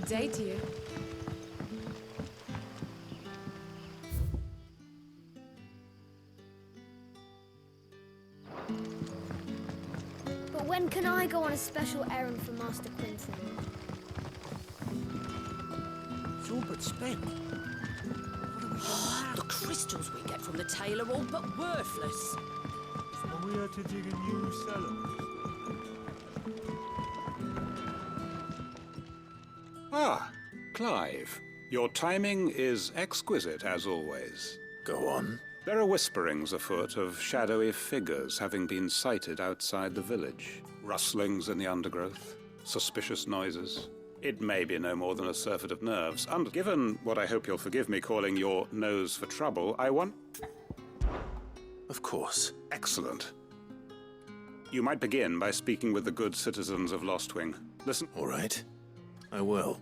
Good day to you. But when can I go on a special errand for Master Quinton? It's all but spent. What do we do now? The crystals we get from the tail are all but worthless. And we had to dig a new cellar. Ah, Clive. Your timing is exquisite, as always. Go on. There are whisperings afoot of shadowy figures having been sighted outside the village. Rustlings in the undergrowth, suspicious noises. It may be no more than a surfeit of nerves, and given what I hope you'll forgive me calling your nose for trouble, I want... Of course. Excellent. You might begin by speaking with the good citizens of Lostwing. Listen... All right. I will.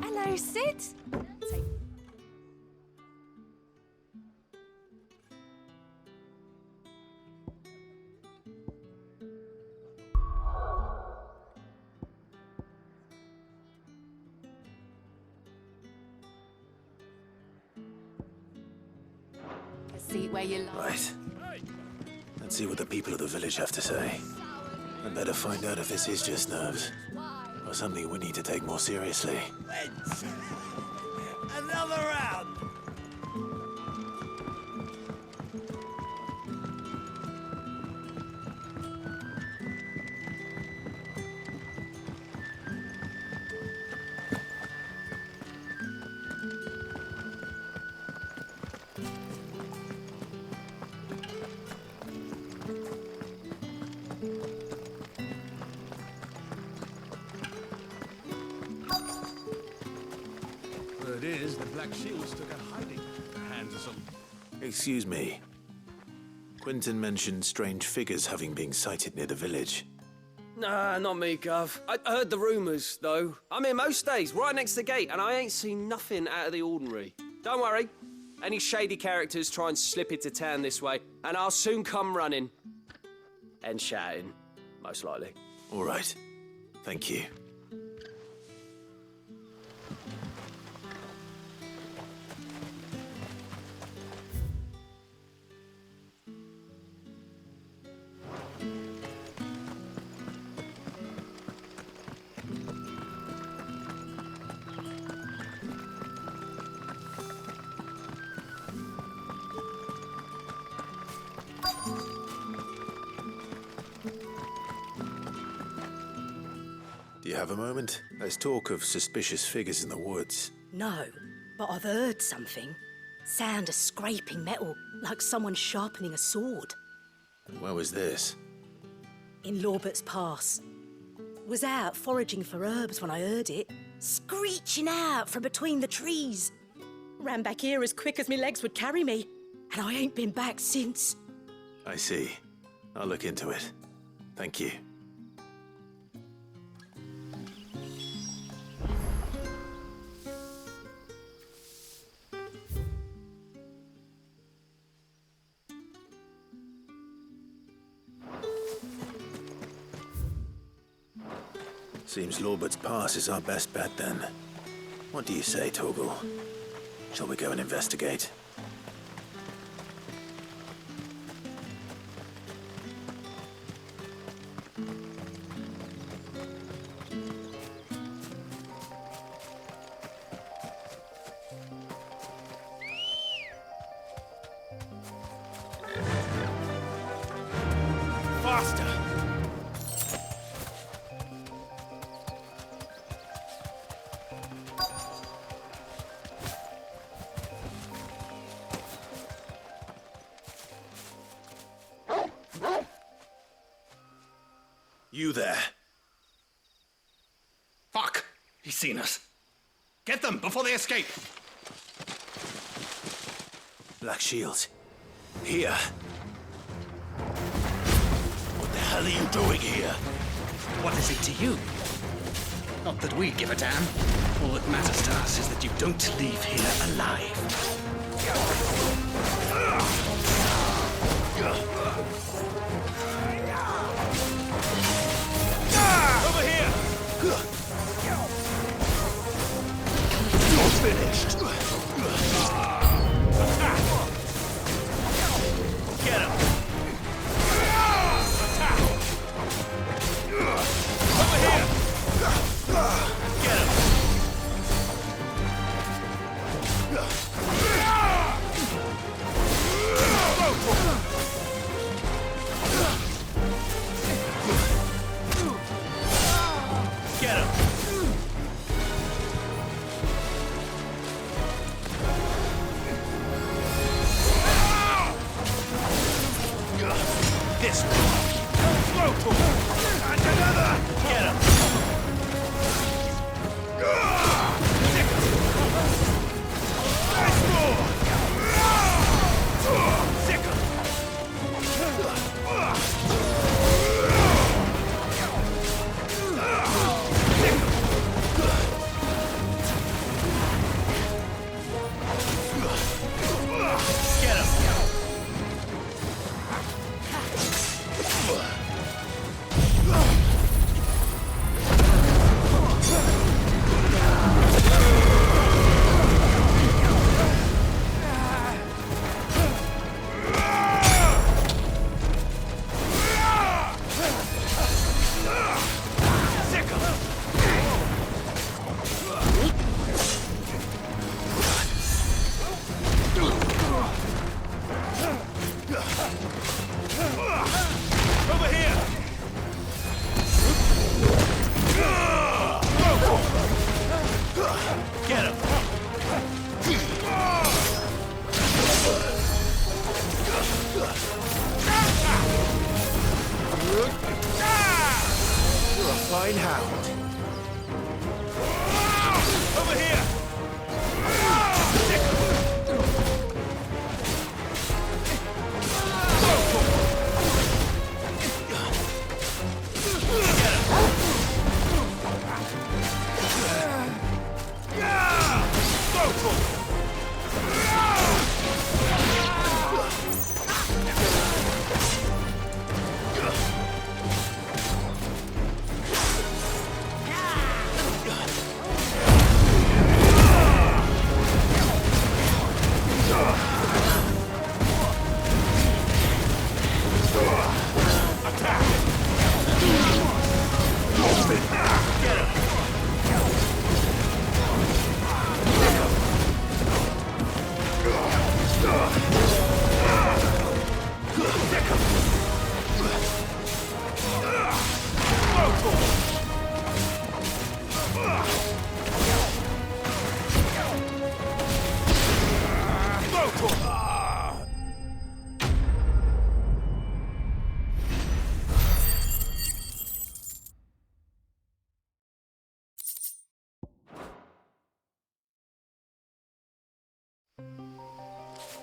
Hello, Sid. Seat where you like. Right. Let's see what the people of the village have to say. I'd better find out if this is just nerves, or something we need to take more seriously. Another round! Word is, the Black Shields took a hiding at the hands of some... Excuse me. Quinton mentioned strange figures having been sighted near the village. Nah, not me, Gov. I heard the rumours, though. I'm here most days, right next to the gate, and I ain't seen nothing out of the ordinary. Don't worry. Any shady characters try and slip into town this way, and I'll soon come running. And shouting, most likely. All right. Thank you. Do you have a moment? There's talk of suspicious figures in the woods. No, but I've heard something. Sound of scraping metal, like someone sharpening a sword. Where was this? In Lorbert's Pass. Was out foraging for herbs when I heard it, screeching out from between the trees. Ran back here as quick as my legs would carry me, and I ain't been back since. I see. I'll look into it. Thank you. Seems Lorbert's Pass is our best bet, then. What do you say, Torgal? Shall we go and investigate? Faster! You there. Fuck! He's seen us. Get them before they escape! Black Shields. Here. What the hell are you doing here? What is it to you? Not that we give a damn. All that matters to us is that you don't leave here alive. This one. And another. Get him. Nice more. Sicker. Get him. Over here! Get him! You're a fine hound. Over here!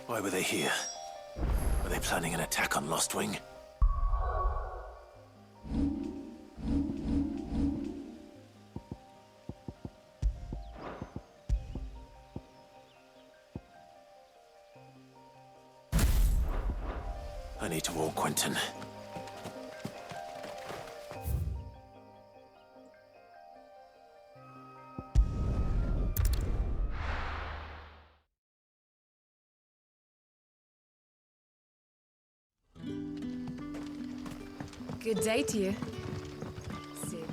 Why were they here? Were they planning an attack on Lost Wing? I need to warn Quentin. Good day to you. Sid.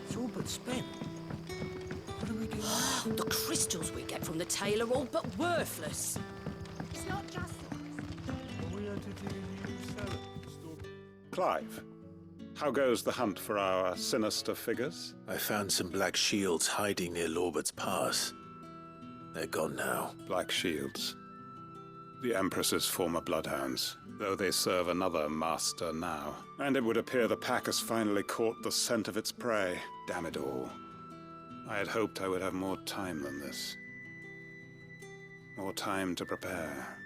It's all but spent. What do we do now? The crystals we get from the tail are all but worthless. It's not just Are we entertaining you, Sarah? Clive, how goes the hunt for our sinister figures? I found some black shields hiding near Lorbert's Pass. They're gone now. Black Shields. The Empress's former bloodhounds, though they serve another master now. And it would appear the pack has finally caught the scent of its prey. Damn it all. I had hoped I would have more time than this. More time to prepare.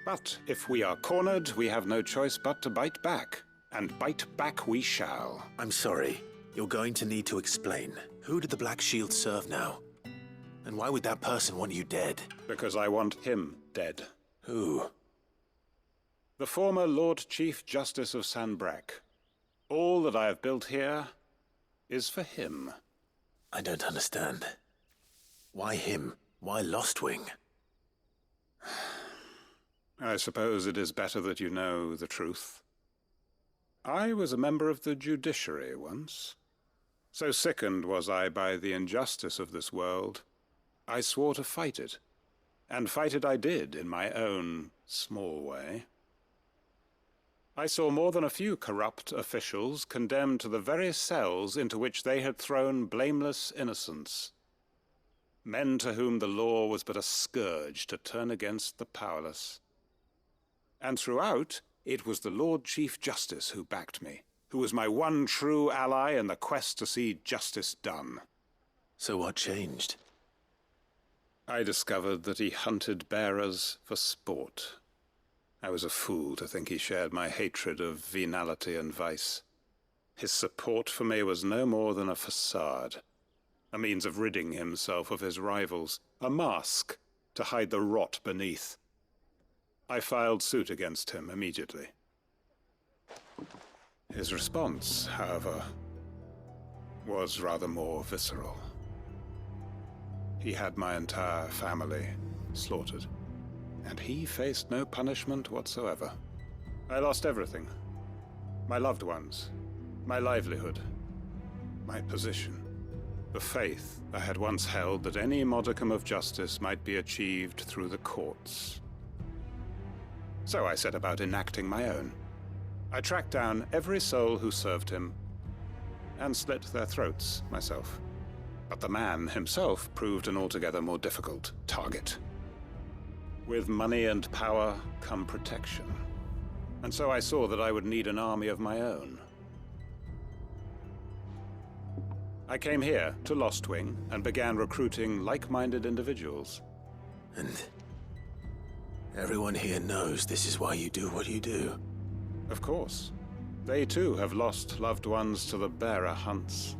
But if we are cornered, we have no choice but to bite back. And bite back we shall. I'm sorry. You're going to need to explain. Who did the Black Shield serve now? And why would that person want you dead? Because I want him dead. Who? The former Lord Chief Justice of Sanbreque. All that I have built here is for him. I don't understand. Why him? Why Lost Wing? I suppose it is better that you know the truth. I was a member of the judiciary once. So sickened was I by the injustice of this world, I swore to fight it. And fight it I did, in my own small way. I saw more than a few corrupt officials condemned to the very cells into which they had thrown blameless innocents. Men to whom the law was but a scourge to turn against the powerless. And throughout, it was the Lord Chief Justice who backed me, who was my one true ally in the quest to see justice done. So what changed? I discovered that he hunted bearers for sport. I was a fool to think he shared my hatred of venality and vice. His support for me was no more than a facade, a means of ridding himself of his rivals, a mask to hide the rot beneath. I filed suit against him immediately. His response, however, was rather more visceral. He had my entire family slaughtered, and he faced no punishment whatsoever. I lost everything. My loved ones, my livelihood, my position, the faith I had once held that any modicum of justice might be achieved through the courts. So I set about enacting my own. I tracked down every soul who served him, and slit their throats myself. But the man himself proved an altogether more difficult target. With money and power come protection. And so I saw that I would need an army of my own. I came here to Lostwing and began recruiting like-minded individuals. And everyone here knows this is why you do what you do. Of course. They too have lost loved ones to the bearer hunts.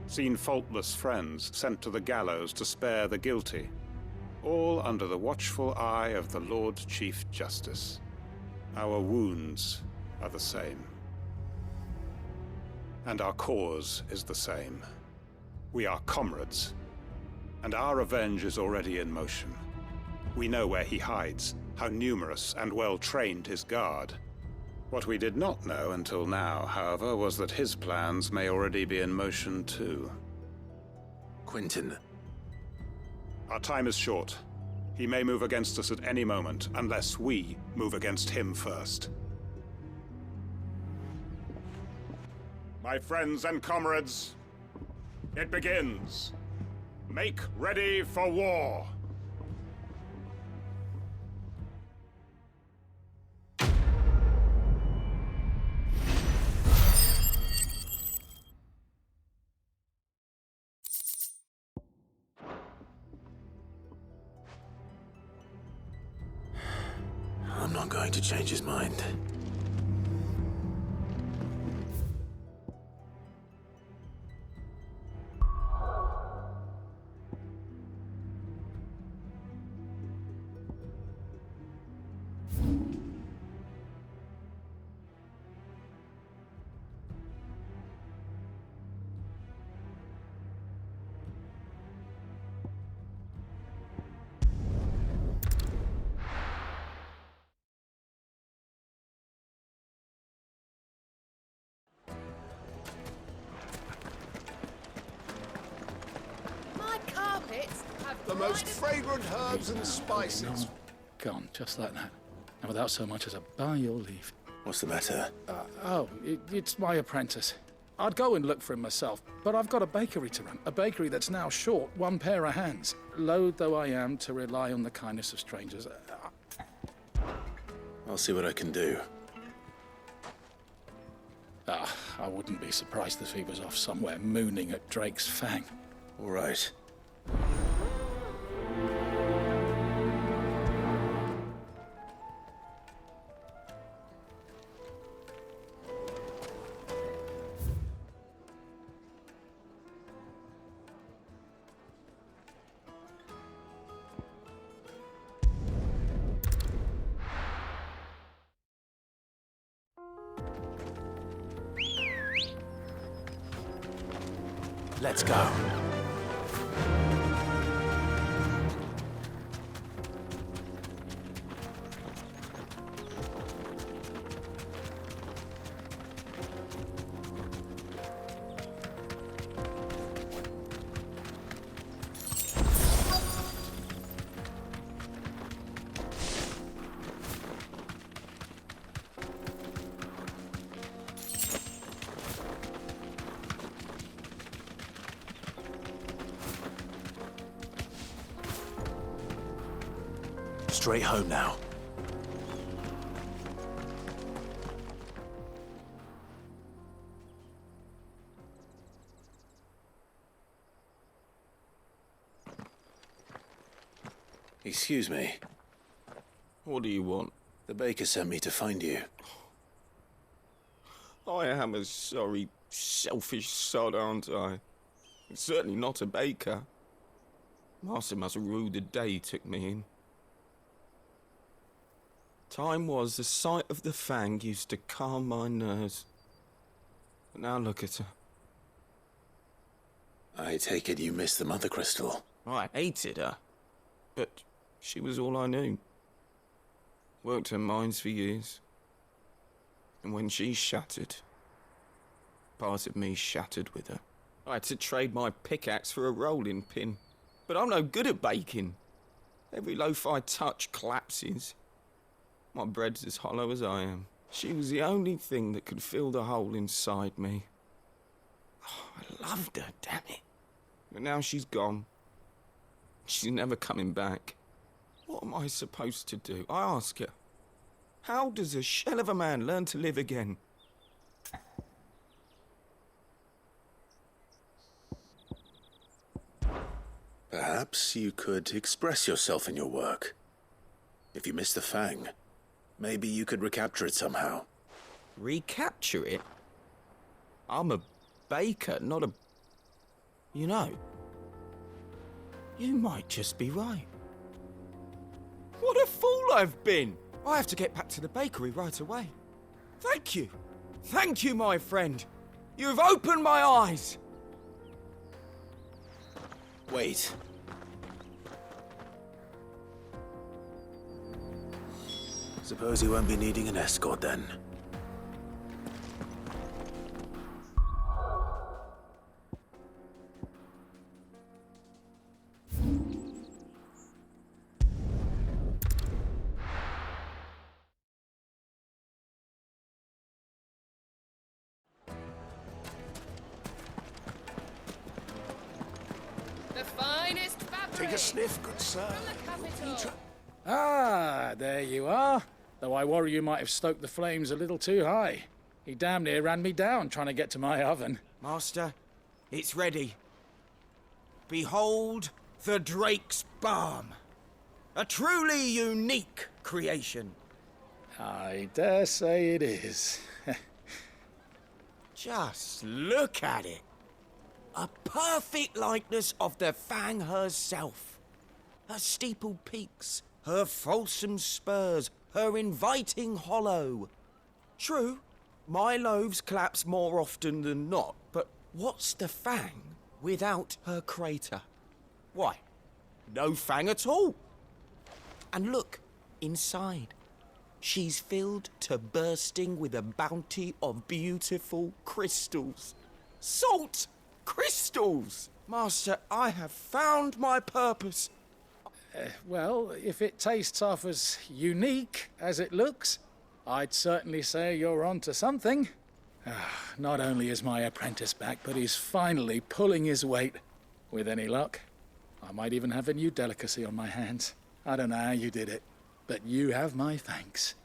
Seen faultless friends sent to the gallows to spare the guilty. All under the watchful eye of the Lord Chief Justice. Our wounds are the same. And our cause is the same. We are comrades. And our revenge is already in motion. We know where he hides, how numerous and well-trained his guard. What we did not know until now, however, was that his plans may already be in motion too. Quentin. Our time is short. He may move against us at any moment, unless we move against him first. My friends and comrades, it begins. Make ready for war. I'm not going to change his mind. My carpets have The most fragrant herbs and spices. Gone, just like that. And without so much as a by your leave. What's the matter? It's my apprentice. I'd go and look for him myself, but I've got a bakery to run. A bakery that's now short one pair of hands. Loath though I am to rely on the kindness of strangers. I'll see what I can do. I wouldn't be surprised if he was off somewhere mooning at Drake's Fang. All right. Let's go. Straight home now. Excuse me. What do you want? The baker sent me to find you. I am a sorry, selfish sod, aren't I? Certainly not a baker. Master must have ruled the day he took me in. Time was the sight of the fang used to calm my nerves. But now look at her. I take it you missed the mother crystal. I hated her, but she was all I knew. Worked her mines for years. And when she shattered, part of me shattered with her. I had to trade my pickaxe for a rolling pin. But I'm no good at baking. Every loaf I touch collapses. My bread's as hollow as I am. She was the only thing that could fill the hole inside me. Oh, I loved her, damn it. But now she's gone. She's never coming back. What am I supposed to do? I ask her. How does a shell of a man learn to live again? Perhaps you could express yourself in your work. If you miss the fang, maybe you could recapture it somehow. Recapture it? I'm a baker, not a... You know, you might just be right. What a fool I've been! I have to get back to the bakery right away. Thank you. Thank you, my friend. You've opened my eyes. Wait. Suppose you won't be needing an escort then. The finest fabric. Take a sniff, good sir. From the capital. Ah, there you are. Though I worry you might have stoked the flames a little too high. He damn near ran me down trying to get to my oven. Master, it's ready. Behold the Drake's Balm. A truly unique creation. I dare say it is. Just look at it. A perfect likeness of the Fang herself. Her steepled peaks, her fulsome spurs, her inviting hollow. True, my loaves collapse more often than not, but what's the Fang without her crater? Why, no Fang at all. And look, inside. She's filled to bursting with a bounty of beautiful crystals. Salt crystals! Master, I have found my purpose. Well, if it tastes half as unique as it looks, I'd certainly say you're onto something. Not only is my apprentice back, but he's finally pulling his weight. With any luck, I might even have a new delicacy on my hands. I don't know how you did it, but you have my thanks.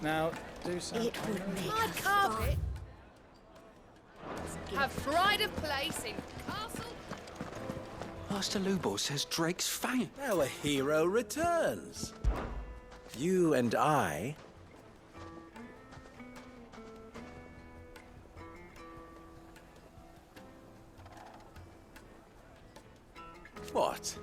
Now, do something. It would make My us carpet. Have pride of place in castle. Master Lubor says Drake's fang. Our hero returns. You and I... What?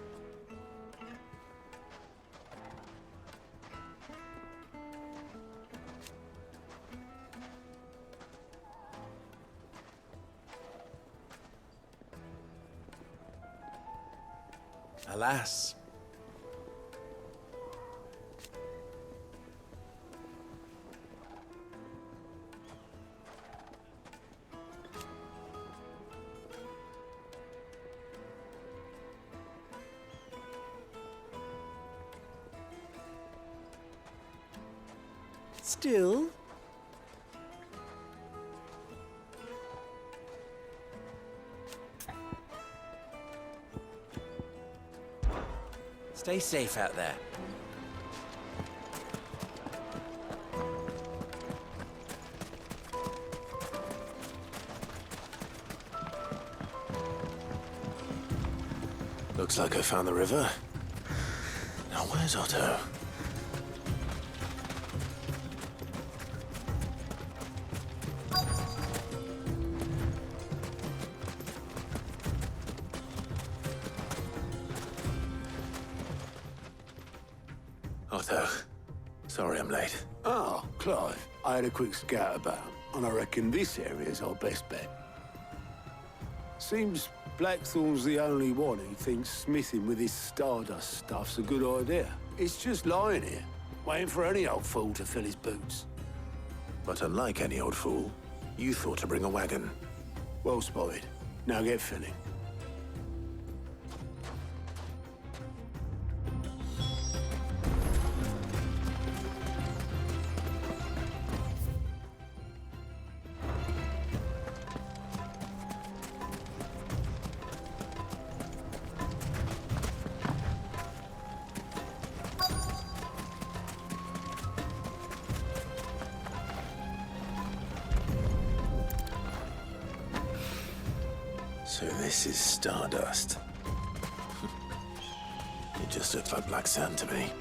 Alas. Still, stay safe out there. Looks like I found the river. Now where's Otto? Otto, sorry I'm late. Ah, Clive. I had a quick scout about, and I reckon this area's our best bet. Seems Blackthorn's the only one who thinks smithing with his Stardust stuff's a good idea. It's just lying here, waiting for any old fool to fill his boots. But unlike any old fool, you thought to bring a wagon. Well spotted. Now get filling. So this is Stardust. It just looks like black sand to me.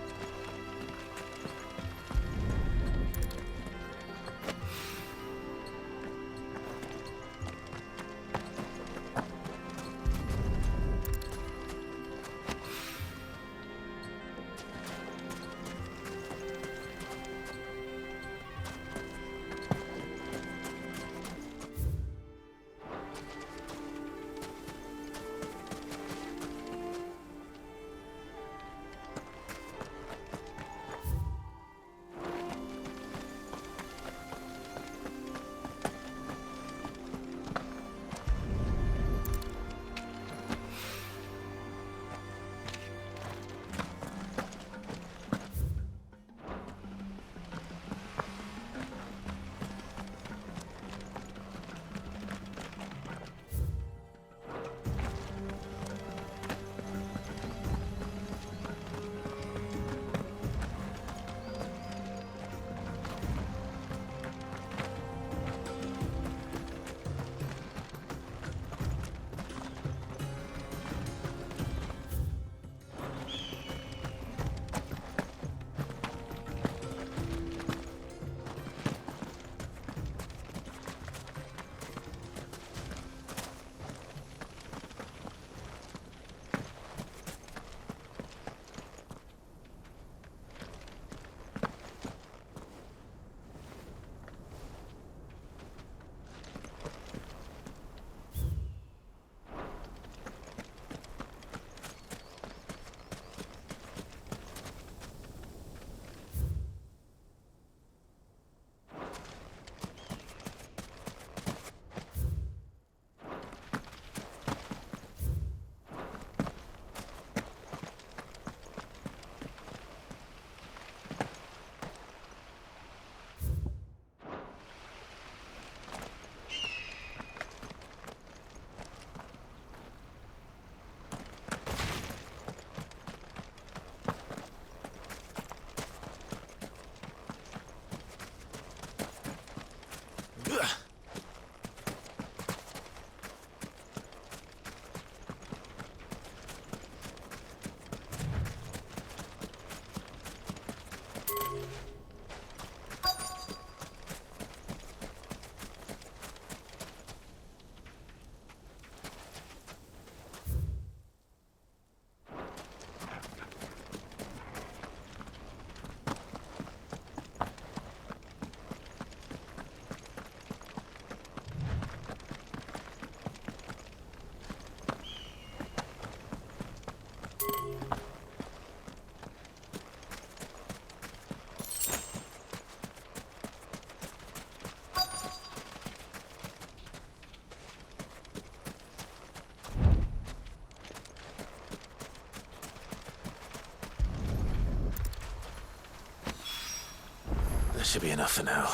That should be enough for now.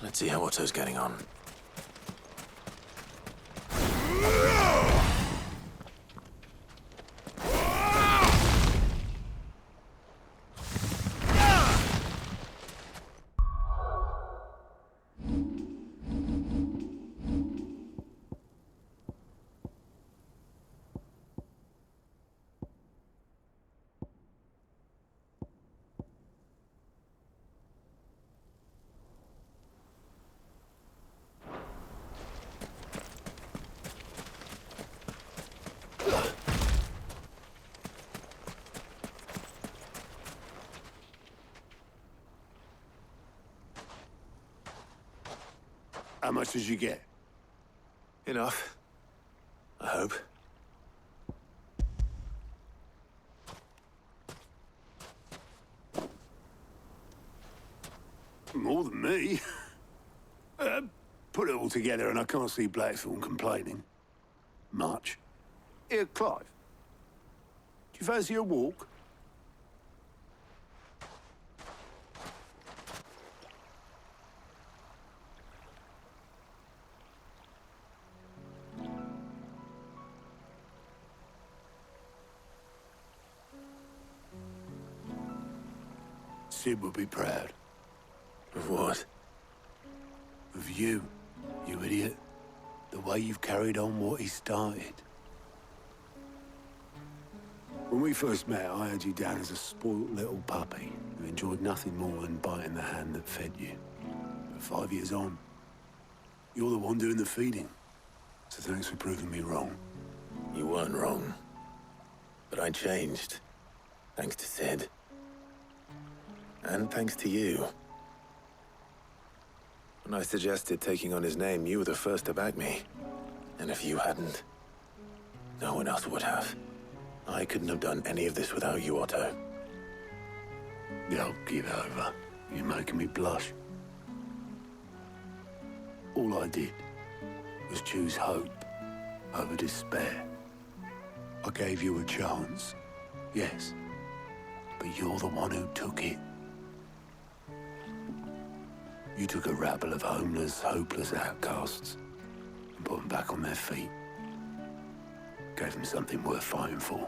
Let's see how Otto's getting on. How much did you get? Enough. I hope. More than me. Put it all together and I can't see Blackthorne complaining. Much. Here, Clive. Do you fancy a walk? Sid would be proud. Of what? Of you, you idiot. The way you've carried on what he started. When we first met, I had you down as a spoilt little puppy who enjoyed nothing more than biting the hand that fed you. But 5 years on, you're the one doing the feeding. So thanks for proving me wrong. You weren't wrong. But I changed. Thanks to Sid. And thanks to you. When I suggested taking on his name, you were the first to back me. And if you hadn't, no one else would have. I couldn't have done any of this without you, Otto. Don't give over. You're making me blush. All I did was choose hope over despair. I gave you a chance, yes, but you're the one who took it. You took a rabble of homeless, hopeless outcasts and put them back on their feet. Gave them something worth fighting for,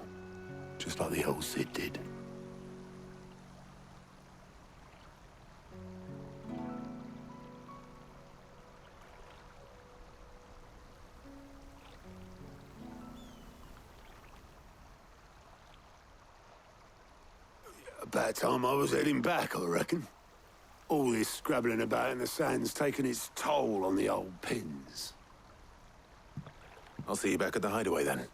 just like the old Sid did. About time I was heading back, I reckon. All this scrabbling about in the sand's taken its toll on the old pins. I'll see you back at the hideaway then.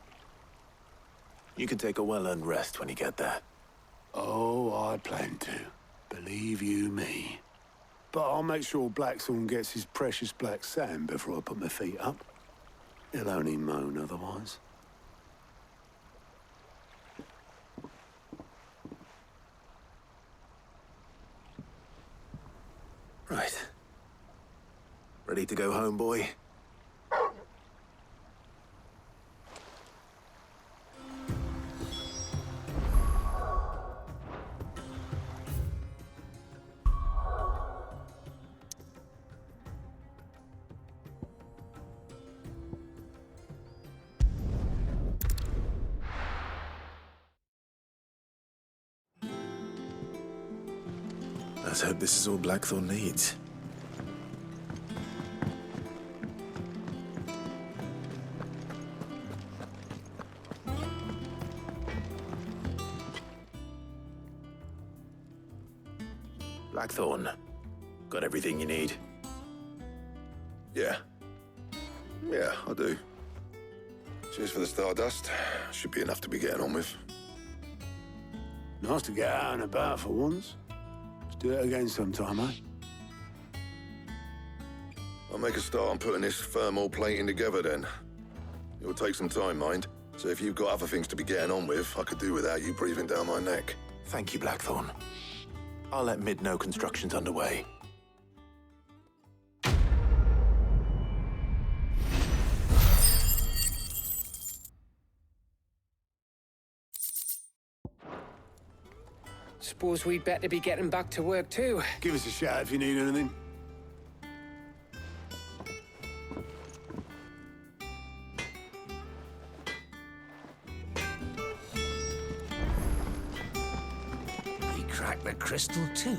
You can take a well-earned rest when you get there. Oh, I plan to. Believe you me. But I'll make sure Blackthorne gets his precious black sand before I put my feet up. He'll only moan otherwise. Right. Ready to go home, boy? Let's hope this is all Blackthorne needs. Blackthorne, got everything you need? Yeah. Yeah, I do. Cheers for the stardust. Should be enough to be getting on with. Nice to get out and about for once. Let's do it again sometime, eh? I'll make a start on putting this thermal plating together then. It will take some time, mind. So if you've got other things to be getting on with, I could do without you breathing down my neck. Thank you, Blackthorne. I'll let Mid know construction's underway. Suppose we'd better be getting back to work too. Give us a shout if you need anything. He cracked the crystal too?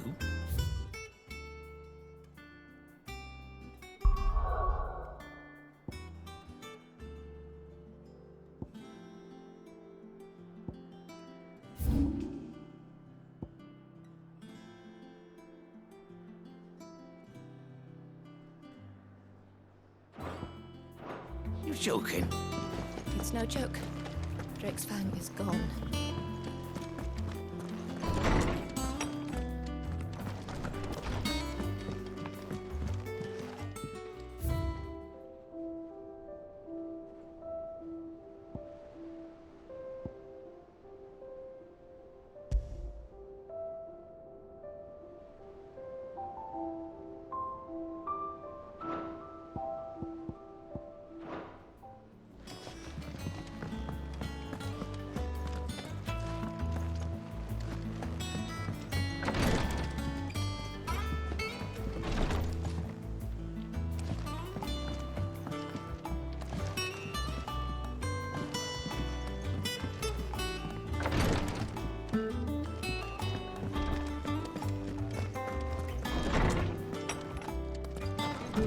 You're joking. It's no joke. Drake's Fang is gone. We're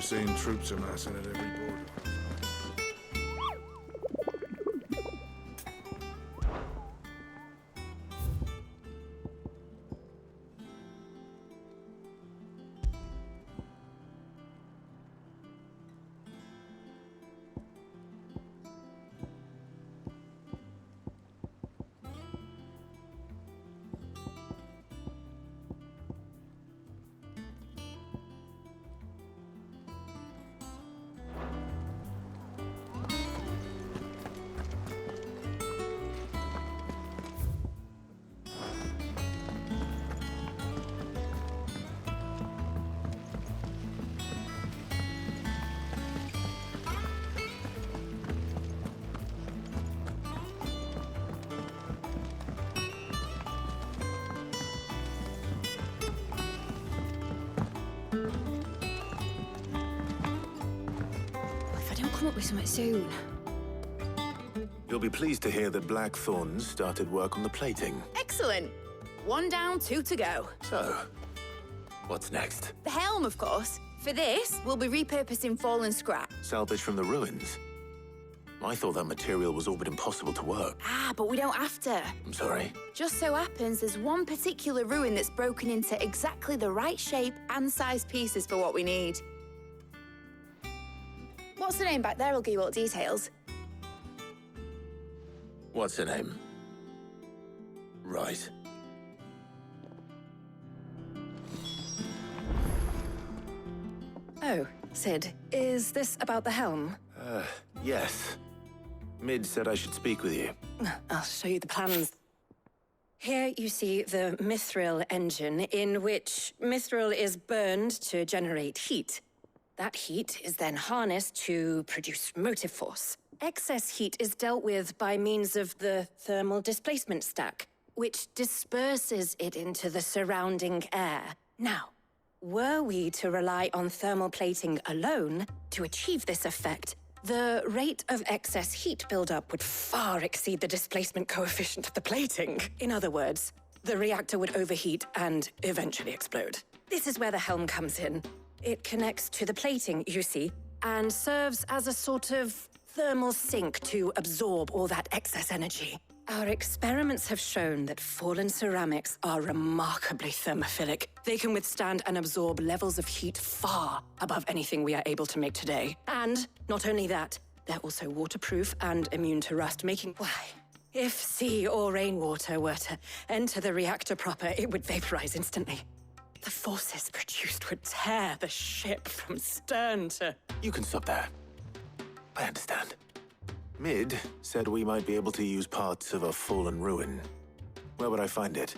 seeing troops amassing at every border. If I don't come up with something soon. You'll be pleased to hear that Blackthorn's started work on the plating. Excellent. 1 down, 2 to go. So, what's next? The helm, of course. For this, we'll be repurposing fallen scrap. Salvage from the ruins? I thought that material was all but impossible to work. Ah, but we don't have to. I'm sorry. Just so happens there's one particular ruin that's broken into exactly the right shape and size pieces for what we need. What's the name back there? I'll give you all the details. What's her name? Right. Oh, Sid, is this about the helm? Yes. Mid said I should speak with you. I'll show you the plans. Here you see the mithril engine, in which mithril is burned to generate heat. That heat is then harnessed to produce motive force. Excess heat is dealt with by means of the thermal displacement stack, which disperses it into the surrounding air. Now, were we to rely on thermal plating alone to achieve this effect, the rate of excess heat buildup would far exceed the displacement coefficient of the plating. In other words, the reactor would overheat and eventually explode. This is where the helm comes in. It connects to the plating, you see, and serves as a sort of thermal sink to absorb all that excess energy. Our experiments have shown that fallen ceramics are remarkably thermophilic. They can withstand and absorb levels of heat far above anything we are able to make today. And not only that, they're also waterproof and immune to rust, making... Why, if sea or rainwater were to enter the reactor proper, it would vaporize instantly. The forces produced would tear the ship from stern to... You can stop there. I understand. Mid said we might be able to use parts of a fallen ruin. Where would I find it?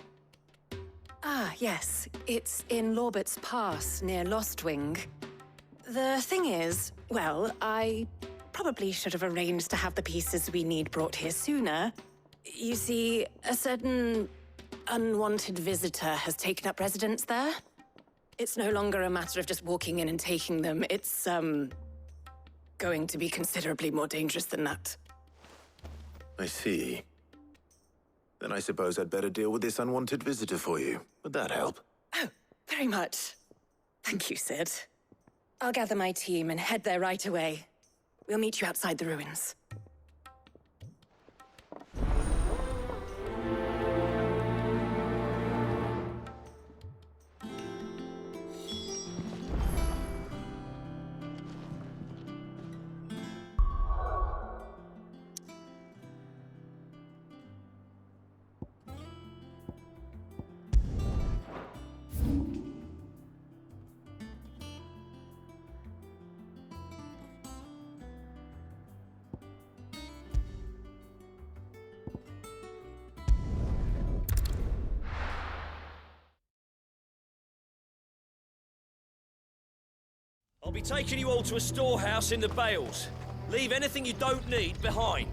Ah, yes. It's in Lorbert's Pass, near Lostwing. The thing is, well, I probably should have arranged to have the pieces we need brought here sooner. You see, a certain unwanted visitor has taken up residence there. It's no longer a matter of just walking in and taking them. It's, going to be considerably more dangerous than that. I see. Then I suppose I'd better deal with this unwanted visitor for you. Would that help? Oh, very much. Thank you, Sid. I'll gather my team and head there right away. We'll meet you outside the ruins. I'll be taking you all to a storehouse in the Bales. Leave anything you don't need behind.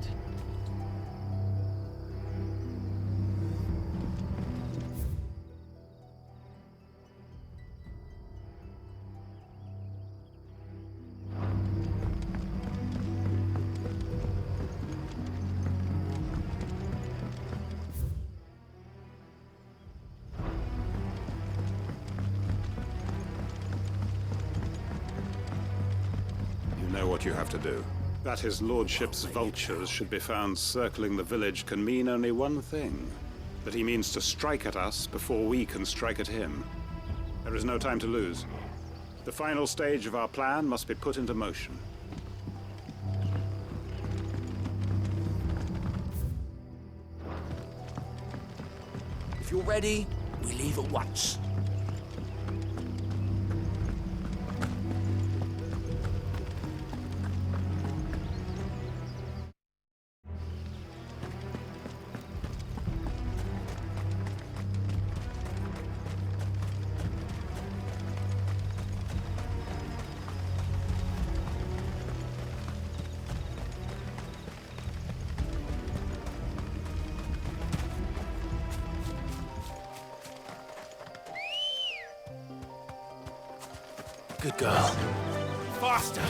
what you have to do. That his lordship's vultures should be found circling the village can mean only one thing. That he means to strike at us before we can strike at him. There is no time to lose. The final stage of our plan must be put into motion. If you're ready, we leave at once. Good girl. Faster!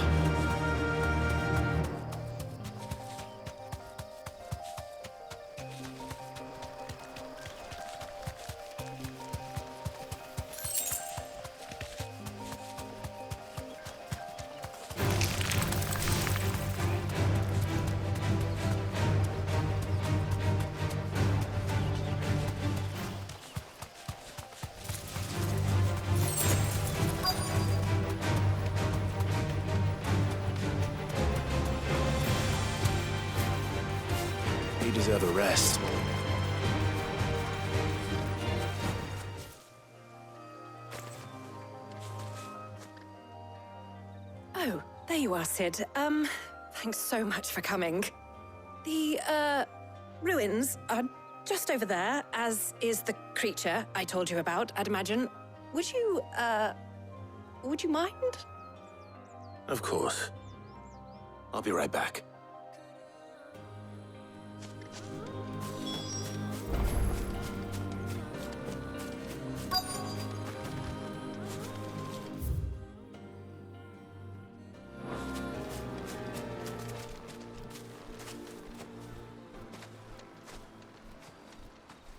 You deserve a rest. Oh, there you are, Sid. Thanks so much for coming. The, ruins are just over there, as is the creature I told you about, I'd imagine. Would you mind? Of course. I'll be right back.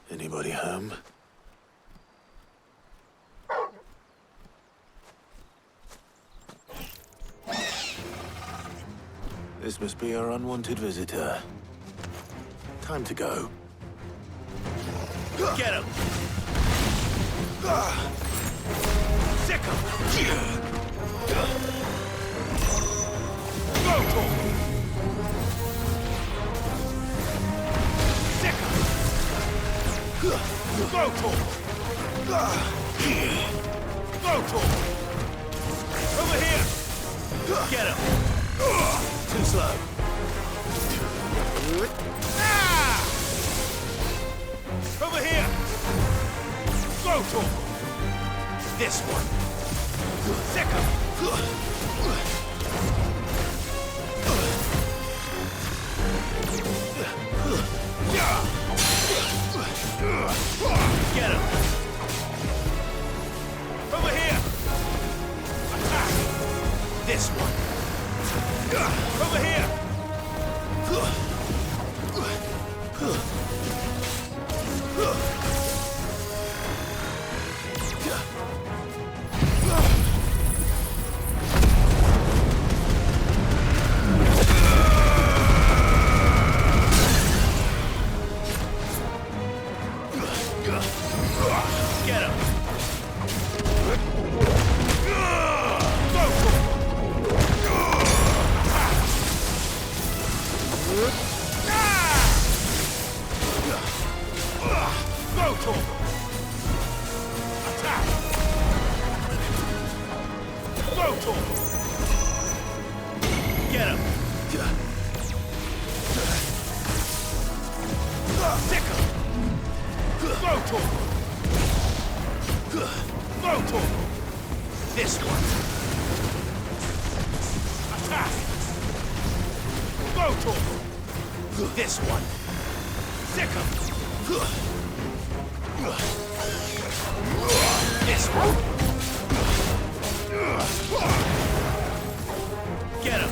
Anybody home? This must be our unwanted visitor. Time to go. Get him! Sick him! Go to him! Sick him! Go to him! Go to him! Over here! Get him! Too slow. Ah! Over here! Go to him! This one! Sick him! Get him! Over here! Attack! This one! Over here! Get him! Go to him! Attack! Go to him! Get him! Sick him! Go to him! Go to him! This one! Attack! Go to him! This one! Sick him! This one! Get him!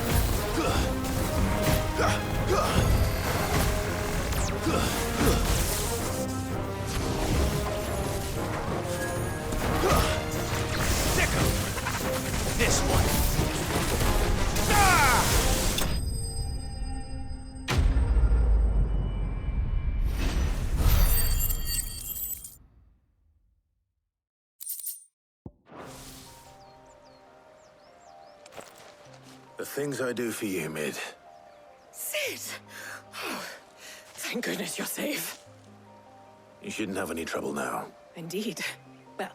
Sick him! This one! Ah! The things I do for you, Mid. Sid! Oh, thank goodness you're safe. You shouldn't have any trouble now. Indeed. Well,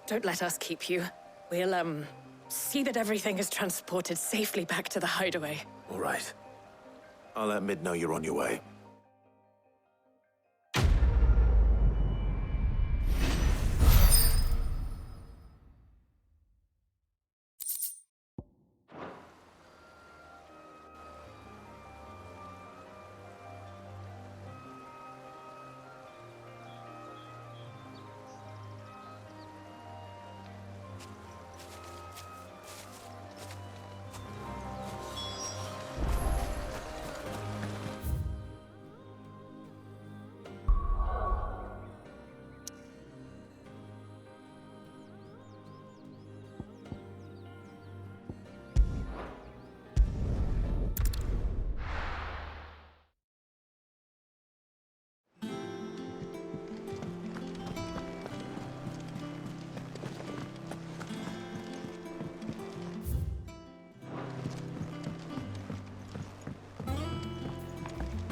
don't let us keep you. We'll, see that everything is transported safely back to the hideaway. All right. I'll let Mid know you're on your way.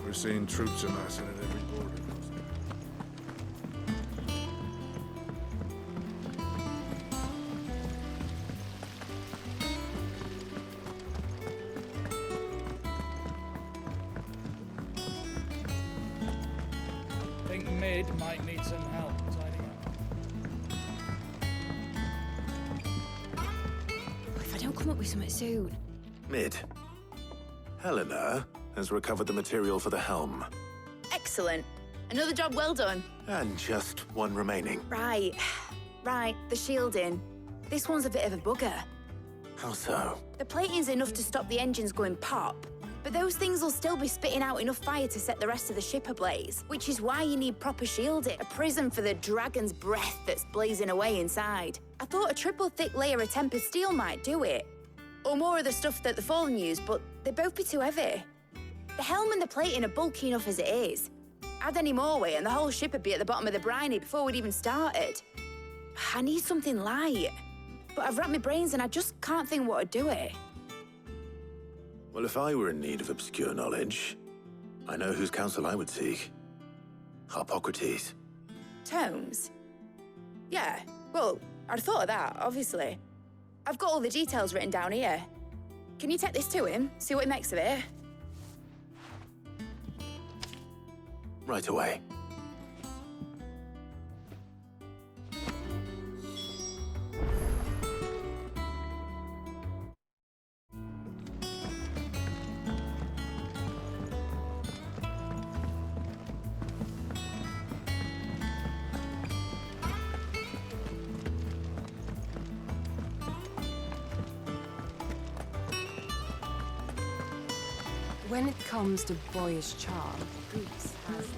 We're seeing troops amassing at every border. I think Mid might need some help tidying up. If I don't come up with something soon. Mid. Helena has recovered the material for the helm. Excellent. Another job well done. And just one remaining. Right. Right, the shielding. This one's a bit of a bugger. How so? The plating's enough to stop the engines going pop, but those things will still be spitting out enough fire to set the rest of the ship ablaze, which is why you need proper shielding, a prison for the dragon's breath that's blazing away inside. I thought a triple thick layer of tempered steel might do it, or more of the stuff that the Fallen use, but they'd both be too heavy. The helm and the plating are bulky enough as it is. Add any more weight and the whole ship would be at the bottom of the briny before we'd even started. I need something light, but I've racked my brains and I just can't think what would do it. Well, if I were in need of obscure knowledge, I know whose counsel I would seek. Harpocrates. Tomes? Yeah, well, I'd thought of that, obviously. I've got all the details written down here. Can you take this to him, see what he makes of it? Right away. When it comes to boyish charm, Greece has...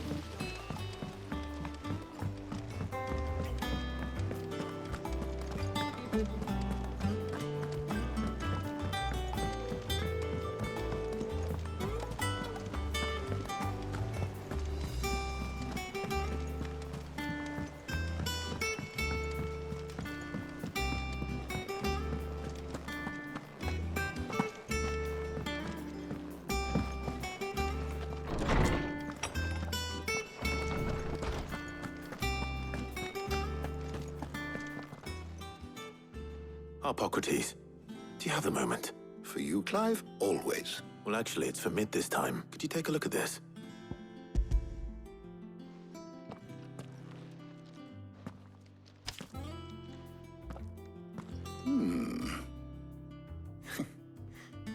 Harpocrates, do you have a moment? For you, Clive? Always. Well, actually, it's for Mid this time. Could you take a look at this?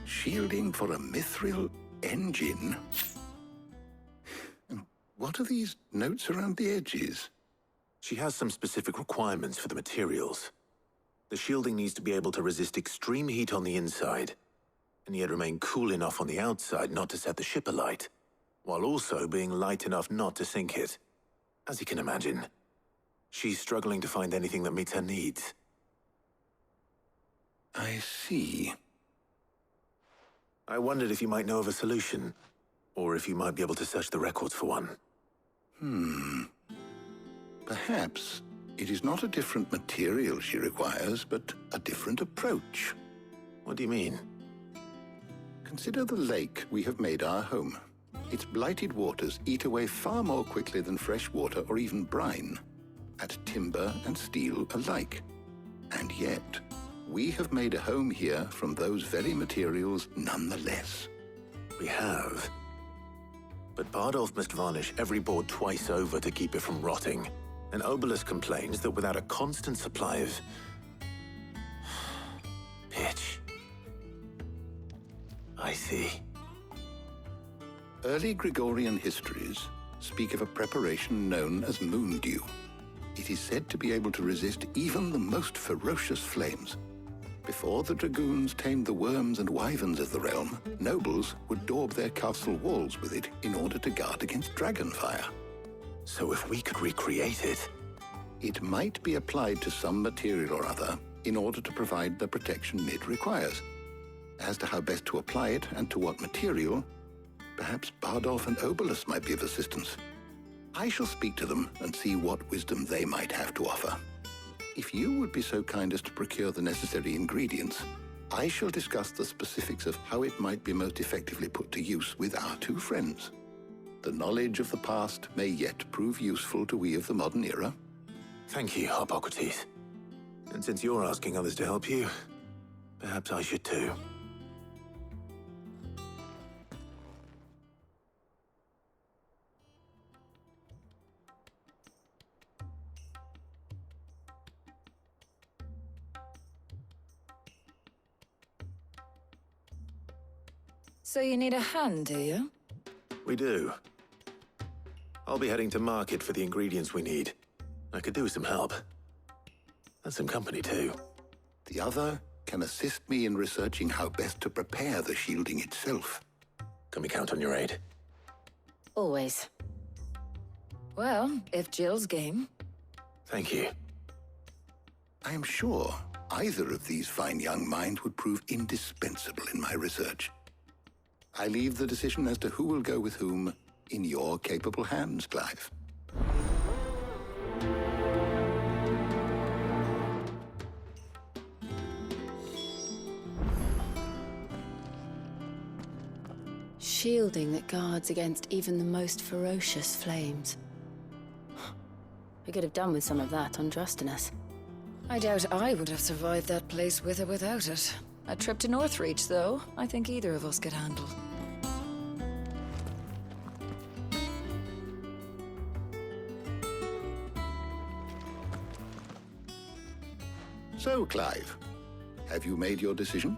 Shielding for a mithril engine? What are these notes around the edges? She has some specific requirements for the materials. The shielding needs to be able to resist extreme heat on the inside, and yet remain cool enough on the outside not to set the ship alight, while also being light enough not to sink it. As you can imagine, she's struggling to find anything that meets her needs. I see. I wondered if you might know of a solution, or if you might be able to search the records for one. Perhaps it is not a different material she requires, but a different approach. What do you mean? Consider the lake we have made our home. Its blighted waters eat away far more quickly than fresh water or even brine, at timber and steel alike. And yet, we have made a home here from those very materials nonetheless. We have. But Bardolph must varnish every board twice over to keep it from rotting. And Obelus complains that without a constant supply of pitch. I see. Early Gregorian histories speak of a preparation known as moon dew. It is said to be able to resist even the most ferocious flames. Before the dragoons tamed the worms and wyverns of the realm, nobles would daub their castle walls with it in order to guard against dragon fire. So if we could recreate it... It might be applied to some material or other in order to provide the protection it requires. As to how best to apply it and to what material, perhaps Bardolph and Obelus might be of assistance. I shall speak to them and see what wisdom they might have to offer. If you would be so kind as to procure the necessary ingredients, I shall discuss the specifics of how it might be most effectively put to use with our two friends. The knowledge of the past may yet prove useful to we of the modern era. Thank you, Hippocrates. And since you're asking others to help you, perhaps I should too. So you need a hand, do you? We do. I'll be heading to market for the ingredients we need. I could do with some help. And some company, too. The other can assist me in researching how best to prepare the shielding itself. Can we count on your aid? Always. Well, if Jill's game. Thank you. I am sure either of these fine young minds would prove indispensable in my research. I leave the decision as to who will go with whom in your capable hands, Clive. Shielding that guards against even the most ferocious flames. We could have done with some of that on Drustinus. I doubt I would have survived that place with or without it. A trip to Northreach, though, I think either of us could handle. So, Clive, have you made your decision?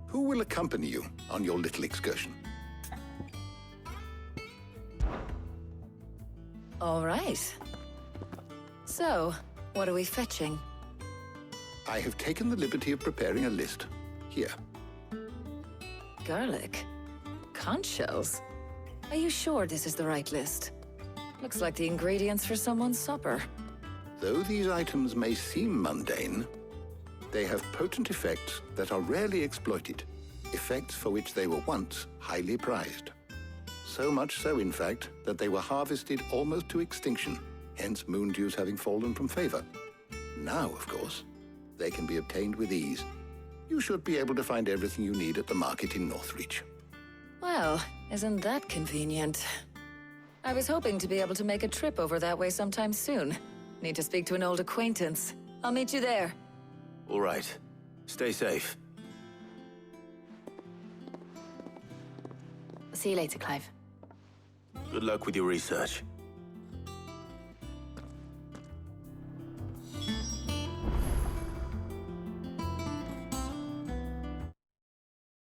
Who will accompany you on your little excursion? All right. So, what are we fetching? I have taken the liberty of preparing a list. Here. Garlic? Conch shells? Are you sure this is the right list? Looks like the ingredients for someone's supper. Though these items may seem mundane, they have potent effects that are rarely exploited, effects for which they were once highly prized. So much so, in fact, that they were harvested almost to extinction, hence moon dews having fallen from favor. Now, of course, they can be obtained with ease. You should be able to find everything you need at the market in Northreach. Well, isn't that convenient? I was hoping to be able to make a trip over that way sometime soon. Need to speak to an old acquaintance. I'll meet you there. All right. Stay safe. See you later, Clive. Good luck with your research.